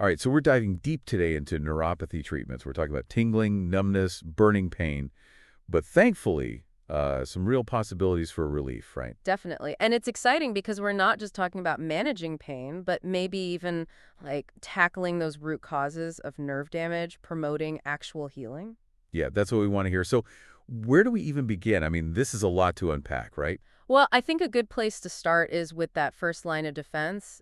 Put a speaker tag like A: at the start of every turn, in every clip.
A: All right, so we're diving deep today into neuropathy treatments. We're talking about tingling, numbness, burning pain, but thankfully, some real possibilities for relief, right?
B: Definitely. And it's exciting because we're not just talking about managing pain, but maybe even like tackling those root causes of nerve damage, promoting actual healing.
A: Yeah, that's what we want to hear. So where do we even begin? I mean, this is a lot to unpack, right?
B: Well, I think a good place to start is with that first line of defense,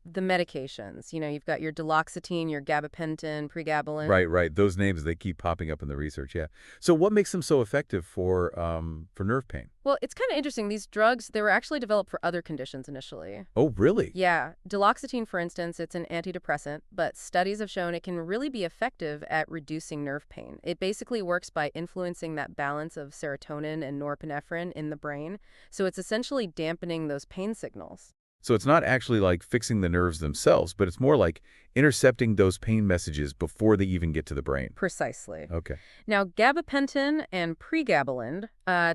B: the medications. You've got your duloxetine, your gabapentin, pregabalin.
A: Right, right. Those names, they keep popping up in the research, yeah. So what makes them so effective for nerve pain?
B: Well, it's kind of interesting. These drugs, they were actually developed for other conditions initially.
A: Oh, really?
B: Yeah, duloxetine, for instance, it's an antidepressant, but studies have shown it can really be effective at reducing nerve pain. It basically works by influencing that balance of serotonin and norepinephrine in the brain, so it's essentially dampening those pain signals.
A: So it's not actually like fixing the nerves themselves, but it's more like intercepting those pain messages before they even get to the brain.
B: Precisely.
A: Okay.
B: Now, gabapentin and pregabalin,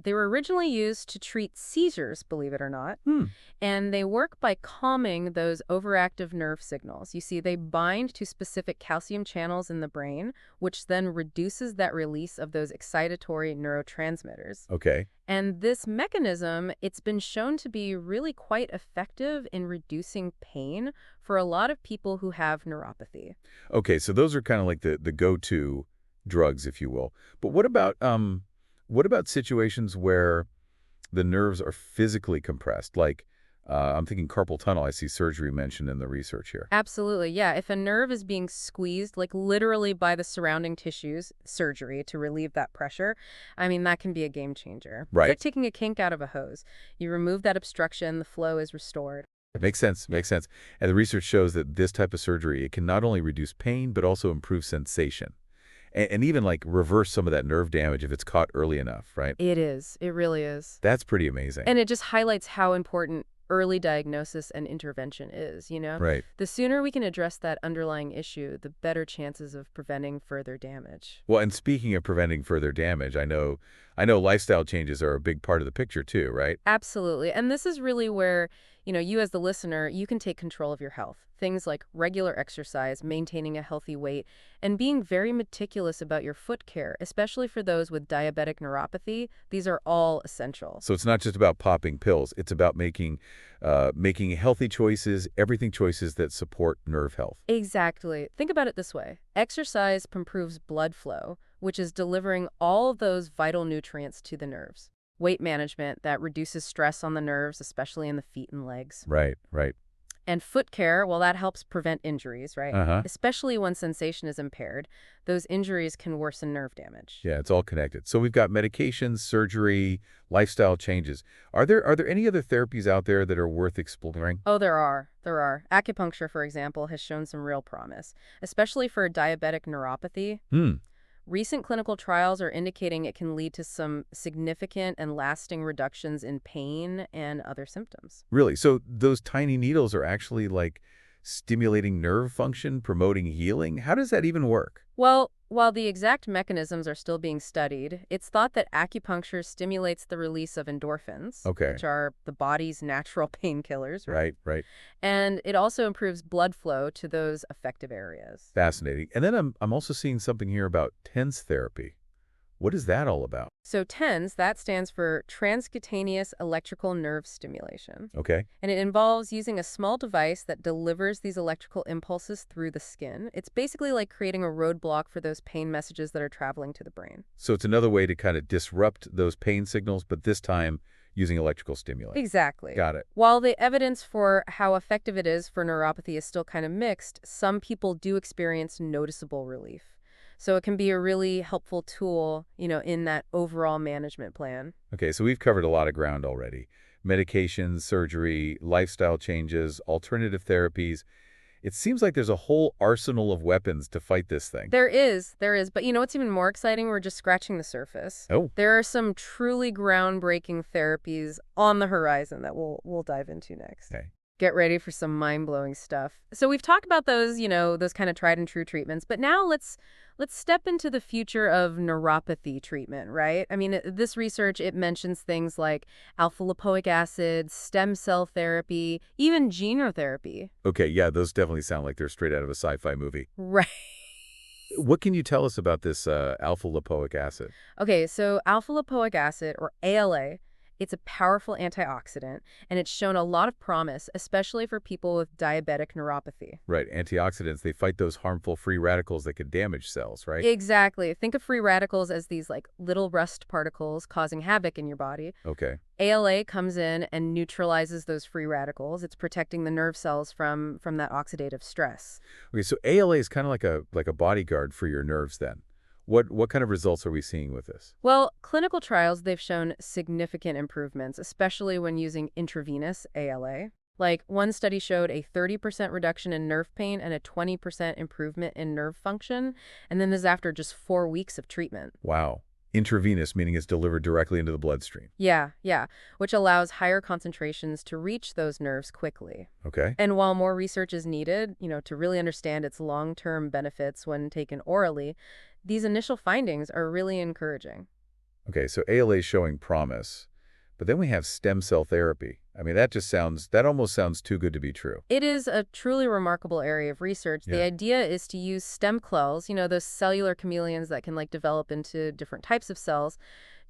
B: they were originally used to treat seizures, believe it or not.
A: Hmm.
B: And they work by calming those overactive nerve signals. You see, they bind to specific calcium channels in the brain, which then reduces that release of those excitatory neurotransmitters.
A: Okay.
B: And this mechanism, it's been shown to be really quite effective in reducing pain for a lot of people who have neuropathy.
A: Okay, so those are kind of like the go-to drugs, if you will. But what about situations where the nerves are physically compressed? Like, I'm thinking carpal tunnel. I see surgery mentioned in the research here.
B: Absolutely, yeah. If a nerve is being squeezed, like literally by the surrounding tissues, surgery to relieve that pressure, I mean, that can be a game changer. It's
A: Right.
B: like taking a kink out of a hose. You remove that obstruction, the flow is restored.
A: Makes sense. Makes sense. And the research shows that this type of surgery, it can not only reduce pain, but also improve sensation. And even like reverse some of that nerve damage if it's caught early enough, right?
B: It is. It really is.
A: That's pretty amazing.
B: And it just highlights how important early diagnosis and intervention is.
A: Right.
B: The sooner we can address that underlying issue, the better chances of preventing further damage.
A: Well, and speaking of preventing further damage, I know lifestyle changes are a big part of the picture too, right?
B: Absolutely. And this is really where, you as the listener, you can take control of your health. Things like regular exercise, maintaining a healthy weight, and being very meticulous about your foot care, especially for those with diabetic neuropathy. These are all essential.
A: So it's not just about popping pills. It's about making healthy choices, everything choices that support nerve health.
B: Exactly. Think about it this way. Exercise improves blood flow, which is delivering all of those vital nutrients to the nerves. Weight management, that reduces stress on the nerves, especially in the feet and legs.
A: Right, right.
B: And foot care, well, that helps prevent injuries, right?
A: Uh-huh.
B: Especially when sensation is impaired. Those injuries can worsen nerve damage.
A: Yeah, it's all connected. So we've got medications, surgery, lifestyle changes. Are there any other therapies out there that are worth exploring?
B: Oh, there are. There are. Acupuncture, for example, has shown some real promise, especially for diabetic neuropathy.
A: Hmm.
B: Recent clinical trials are indicating it can lead to some significant and lasting reductions in pain and other symptoms.
A: Really? So those tiny needles are actually like stimulating nerve function, promoting healing? How does that even work?
B: Well, while the exact mechanisms are still being studied, it's thought that acupuncture stimulates the release of endorphins,
A: Okay.
B: which are the body's natural painkillers, right?
A: Right, right.
B: And it also improves blood flow to those affected areas.
A: Fascinating. And then I'm also seeing something here about TENS therapy. What is that all about?
B: So TENS, that stands for transcutaneous electrical nerve stimulation.
A: Okay.
B: And it involves using a small device that delivers these electrical impulses through the skin. It's basically like creating a roadblock for those pain messages that are traveling to the brain.
A: So it's another way to kind of disrupt those pain signals, but this time using electrical stimuli.
B: Exactly.
A: Got it.
B: While the evidence for how effective it is for neuropathy is still kind of mixed, some people do experience noticeable relief. So it can be a really helpful tool, in that overall management plan.
A: Okay, so we've covered a lot of ground already. Medications, surgery, lifestyle changes, alternative therapies. It seems like there's a whole arsenal of weapons to fight this thing.
B: There is. But what's even more exciting? We're just scratching the surface.
A: Oh,
B: There are some truly groundbreaking therapies on the horizon that we'll dive into next.
A: okay.
B: Get ready for some mind-blowing stuff. So we've talked about those, those kind of tried and true treatments, but now let's step into the future of neuropathy treatment, right? I mean, this research, it mentions things like alpha-lipoic acid, stem cell therapy, even genotherapy.
A: Okay, yeah, those definitely sound like they're straight out of a sci-fi movie.
B: Right.
A: What can you tell us about this alpha-lipoic acid?
B: Okay, so alpha-lipoic acid, or ALA, it's a powerful antioxidant, and it's shown a lot of promise, especially for people with diabetic neuropathy.
A: Right, antioxidants, they fight those harmful free radicals that could damage cells, right?
B: Exactly. Think of free radicals as these like little rust particles causing havoc in your body.
A: Okay.
B: ALA comes in and neutralizes those free radicals. It's protecting the nerve cells from that oxidative stress.
A: Okay, so ALA is kind of like a bodyguard for your nerves then. What kind of results are we seeing with this?
B: Well, clinical trials, they've shown significant improvements, especially when using intravenous ALA. Like, one study showed a 30% reduction in nerve pain and a 20% improvement in nerve function, and then this is after just 4 weeks of treatment.
A: Wow. Intravenous, meaning it's delivered directly into the bloodstream.
B: Yeah, yeah, which allows higher concentrations to reach those nerves quickly.
A: Okay.
B: And while more research is needed, to really understand its long-term benefits when taken orally, these initial findings are really encouraging.
A: Okay, so ALA is showing promise, but then we have stem cell therapy. I mean, that almost sounds too good to be true.
B: It is a truly remarkable area of research. The
A: Yeah.
B: idea is to use stem cells, those cellular chameleons that can like develop into different types of cells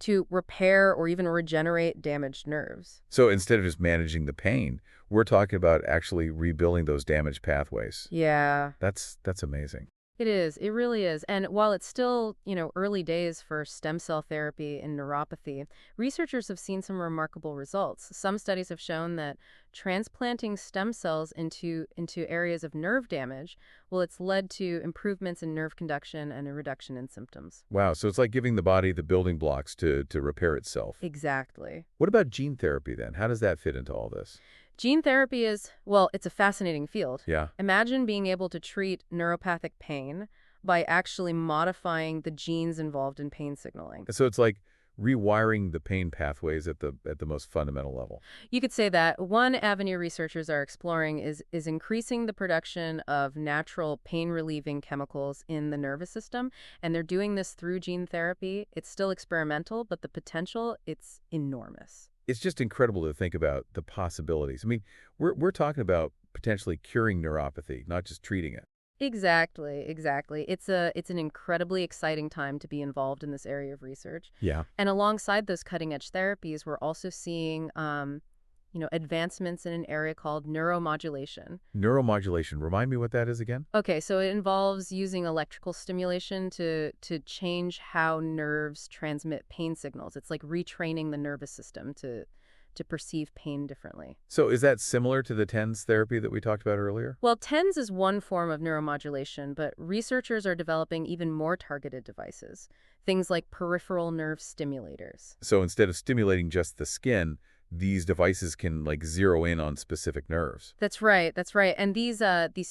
B: to repair or even regenerate damaged nerves.
A: So instead of just managing the pain, we're talking about actually rebuilding those damaged pathways.
B: Yeah.
A: That's amazing.
B: It is. It really is. And while it's still, early days for stem cell therapy in neuropathy, researchers have seen some remarkable results. Some studies have shown that transplanting stem cells into areas of nerve damage, well, it's led to improvements in nerve conduction and a reduction in symptoms.
A: Wow, so it's like giving the body the building blocks to repair itself.
B: Exactly.
A: What about gene therapy then? How does that fit into all this?
B: Gene therapy is, well, it's a fascinating field.
A: Yeah.
B: Imagine being able to treat neuropathic pain by actually modifying the genes involved in pain signaling.
A: So it's like rewiring the pain pathways at the most fundamental level.
B: You could say that one avenue researchers are exploring is increasing the production of natural pain-relieving chemicals in the nervous system, and they're doing this through gene therapy. It's still experimental, but the potential, it's enormous.
A: It's just incredible to think about the possibilities. I mean, we're talking about potentially curing neuropathy, not just treating it.
B: Exactly, exactly. It's an incredibly exciting time to be involved in this area of research.
A: Yeah.
B: And alongside those cutting-edge therapies, we're also seeing, advancements in an area called neuromodulation.
A: Neuromodulation, remind me what that is again?
B: Okay, so it involves using electrical stimulation to change how nerves transmit pain signals. It's like retraining the nervous system to perceive pain differently.
A: So is that similar to the TENS therapy that we talked about earlier?
B: Well, TENS is one form of neuromodulation, but researchers are developing even more targeted devices, things like peripheral nerve stimulators.
A: So instead of stimulating just the skin, these devices can like zero in on specific nerves.
B: That's right, that's right. And these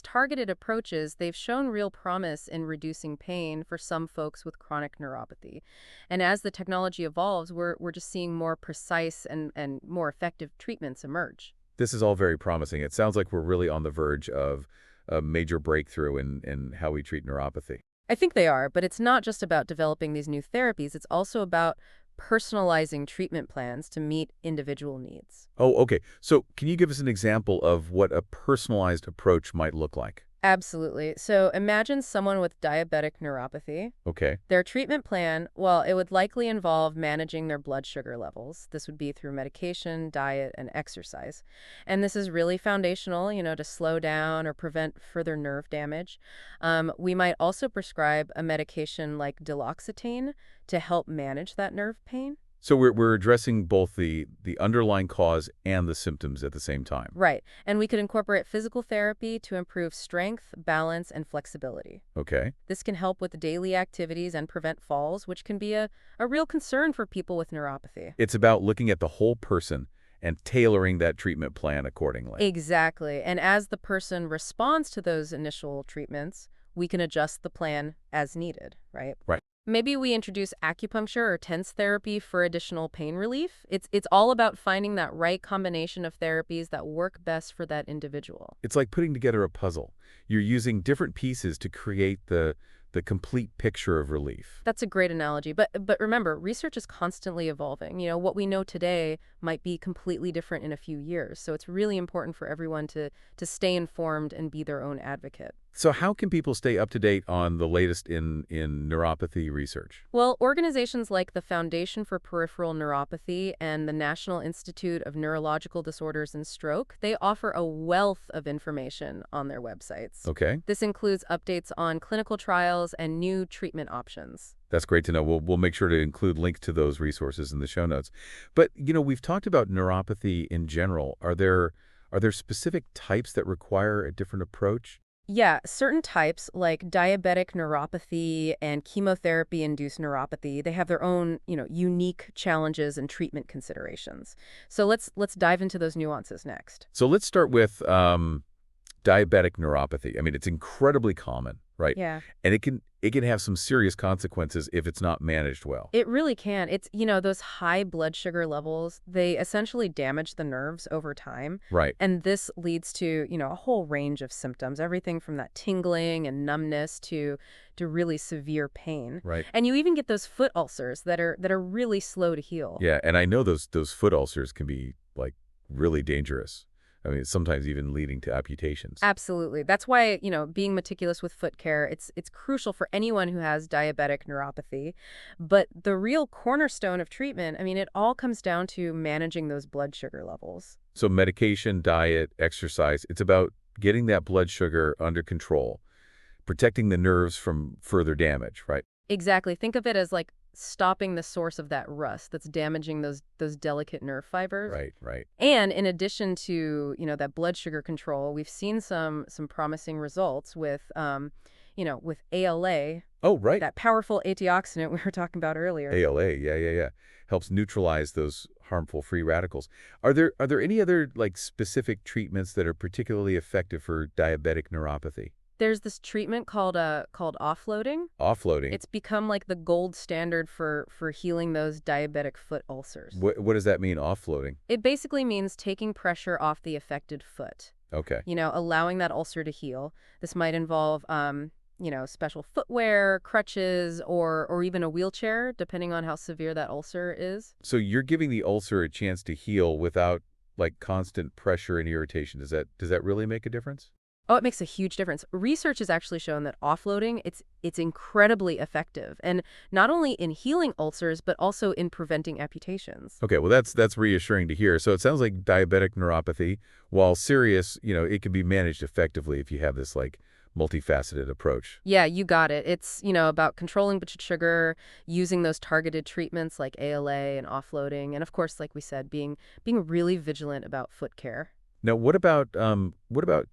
B: targeted approaches, they've shown real promise in reducing pain for some folks with chronic neuropathy. And as the technology evolves, we're just seeing more precise and more effective treatments emerge.
A: This is all very promising. It sounds like we're really on the verge of a major breakthrough in how we treat neuropathy.
B: I think they are, but it's not just about developing these new therapies. It's also about personalizing treatment plans to meet individual needs.
A: Oh, okay. So can you give us an example of what a personalized approach might look like?
B: Absolutely. So imagine someone with diabetic neuropathy.
A: Okay.
B: Their treatment plan, well, it would likely involve managing their blood sugar levels. This would be through medication, diet, and exercise. And this is really foundational, to slow down or prevent further nerve damage. We might also prescribe a medication like duloxetine to help manage that nerve pain.
A: So we're addressing both the underlying cause and the symptoms at the same time.
B: Right. And we could incorporate physical therapy to improve strength, balance, and flexibility.
A: Okay.
B: This can help with daily activities and prevent falls, which can be a real concern for people with neuropathy.
A: It's about looking at the whole person and tailoring that treatment plan accordingly.
B: Exactly. And as the person responds to those initial treatments, we can adjust the plan as needed, right?
A: Right.
B: Maybe we introduce acupuncture or TENS therapy for additional pain relief. It's all about finding that right combination of therapies that work best for that individual.
A: It's like putting together a puzzle. You're using different pieces to create the complete picture of relief.
B: That's a great analogy. But remember, research is constantly evolving. What we know today might be completely different in a few years. So it's really important for everyone to stay informed and be their own advocate.
A: So how can people stay up to date on the latest in neuropathy research?
B: Well, organizations like the Foundation for Peripheral Neuropathy and the National Institute of Neurological Disorders and Stroke, they offer a wealth of information on their websites.
A: Okay.
B: This includes updates on clinical trials and new treatment options.
A: That's great to know. We'll make sure to include links to those resources in the show notes. But, we've talked about neuropathy in general. Are there specific types that require a different approach?
B: Yeah, certain types like diabetic neuropathy and chemotherapy-induced neuropathy, they have their own, unique challenges and treatment considerations. So let's dive into those nuances next.
A: So let's start with diabetic neuropathy. I mean, it's incredibly common, right?
B: Yeah.
A: And it can have some serious consequences if it's not managed well.
B: It really can. It's, those high blood sugar levels, they essentially damage the nerves over time.
A: Right.
B: And this leads to, a whole range of symptoms, everything from that tingling and numbness to really severe pain.
A: Right.
B: And you even get those foot ulcers that are really slow to heal.
A: Yeah, and I know those foot ulcers can be like really dangerous. I mean, sometimes even leading to amputations.
B: Absolutely. That's why, being meticulous with foot care, it's crucial for anyone who has diabetic neuropathy. But the real cornerstone of treatment, I mean, it all comes down to managing those blood sugar levels.
A: So medication, diet, exercise, it's about getting that blood sugar under control, protecting the nerves from further damage, right?
B: Exactly. Think of it as like stopping the source of that rust that's damaging those delicate nerve fibers.
A: Right, right.
B: And in addition to, that blood sugar control, we've seen some promising results with ALA,
A: Oh, right.
B: that powerful antioxidant we were talking about earlier.
A: ALA, yeah. Helps neutralize those harmful free radicals. Are there any other like specific treatments that are particularly effective for diabetic neuropathy?
B: There's this treatment called offloading.
A: Offloading.
B: It's become like the gold standard for healing those diabetic foot ulcers.
A: What does that mean, offloading?
B: It basically means taking pressure off the affected foot,
A: Okay.
B: allowing that ulcer to heal. This might involve, special footwear, crutches, or even a wheelchair, depending on how severe that ulcer is.
A: So you're giving the ulcer a chance to heal without like constant pressure and irritation. Does that really make a difference?
B: Oh, it makes a huge difference. Research has actually shown that offloading, it's incredibly effective, and not only in healing ulcers, but also in preventing amputations.
A: Okay, well that's reassuring to hear. So it sounds like diabetic neuropathy, while serious, it can be managed effectively if you have this like multifaceted approach.
B: Yeah, you got it. It's, about controlling blood sugar, using those targeted treatments like ALA and offloading, and of course, like we said, being really vigilant about foot care.
A: Now, what about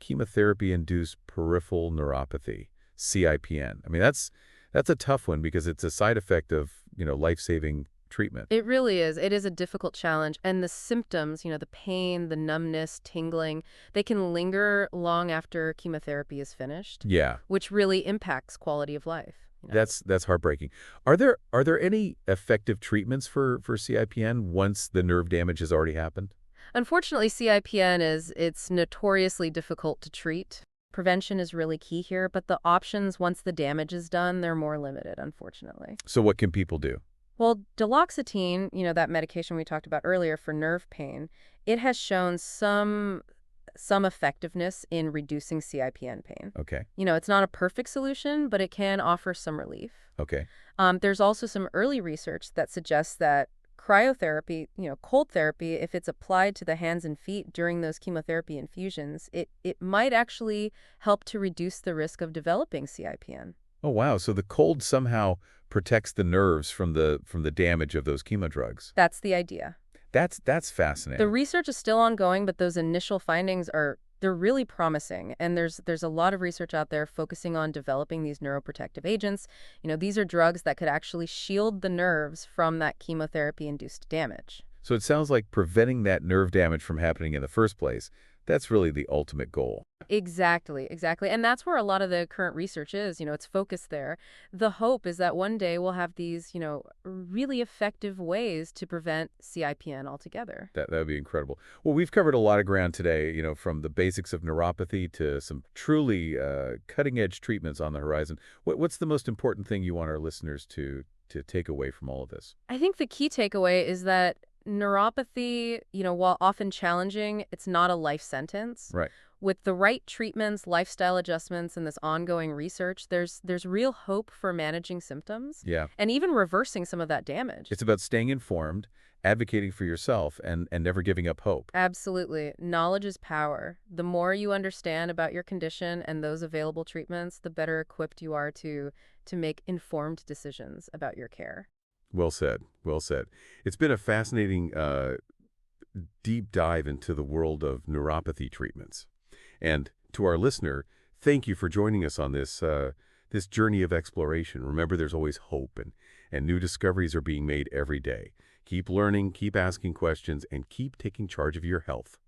A: chemotherapy-induced peripheral neuropathy, CIPN? I mean, that's a tough one because it's a side effect of, life-saving treatment.
B: It really is. It is a difficult challenge. And the symptoms, the pain, the numbness, tingling, they can linger long after chemotherapy is finished,
A: Yeah,
B: which really impacts quality of life.
A: that's heartbreaking. Are there any effective treatments for CIPN once the nerve damage has already happened?
B: Unfortunately, CIPN it's notoriously difficult to treat. Prevention is really key here, but the options once the damage is done, they're more limited, unfortunately.
A: So what can people do?
B: Well, duloxetine, that medication we talked about earlier for nerve pain, it has shown some effectiveness in reducing CIPN pain.
A: Okay,
B: It's not a perfect solution, but it can offer some relief.
A: okay.
B: There's also some early research that suggests that cryotherapy, cold therapy, if it's applied to the hands and feet during those chemotherapy infusions, it might actually help to reduce the risk of developing CIPN.
A: Oh, wow. So the cold somehow protects the nerves from the damage of those chemo drugs.
B: That's the idea.
A: That's
B: The
A: fascinating.
B: research is still ongoing, but those initial findings they're really promising. And there's a lot of research out there focusing on developing these neuroprotective agents. These are drugs that could actually shield the nerves from that chemotherapy-induced damage.
A: So it sounds like preventing that nerve damage from happening in the first place, That's really the ultimate goal.
B: Exactly, exactly. And that's where a lot of the current research is, it's focused there. The hope is that one day we'll have these, really effective ways to prevent CIPN altogether.
A: That would be incredible. Well, we've covered a lot of ground today, from the basics of neuropathy to some truly cutting-edge treatments on the horizon. What's the most important thing you want our listeners to take away from all of this?
B: I think the key takeaway is that neuropathy, while often challenging, it's not a life sentence.
A: Right.
B: With the right treatments, lifestyle adjustments, and this ongoing research, there's real hope for managing symptoms
A: Yeah.
B: and even reversing some of that damage.
A: It's about staying informed, advocating for yourself, and never giving up hope.
B: Absolutely. Knowledge is power. The more you understand about your condition and those available treatments, the better equipped you are to make informed decisions about your care.
A: Well said. Well said. It's been a fascinating deep dive into the world of neuropathy treatments. And to our listener, thank you for joining us on this journey of exploration. Remember, there's always hope, and new discoveries are being made every day. Keep learning, keep asking questions, and keep taking charge of your health.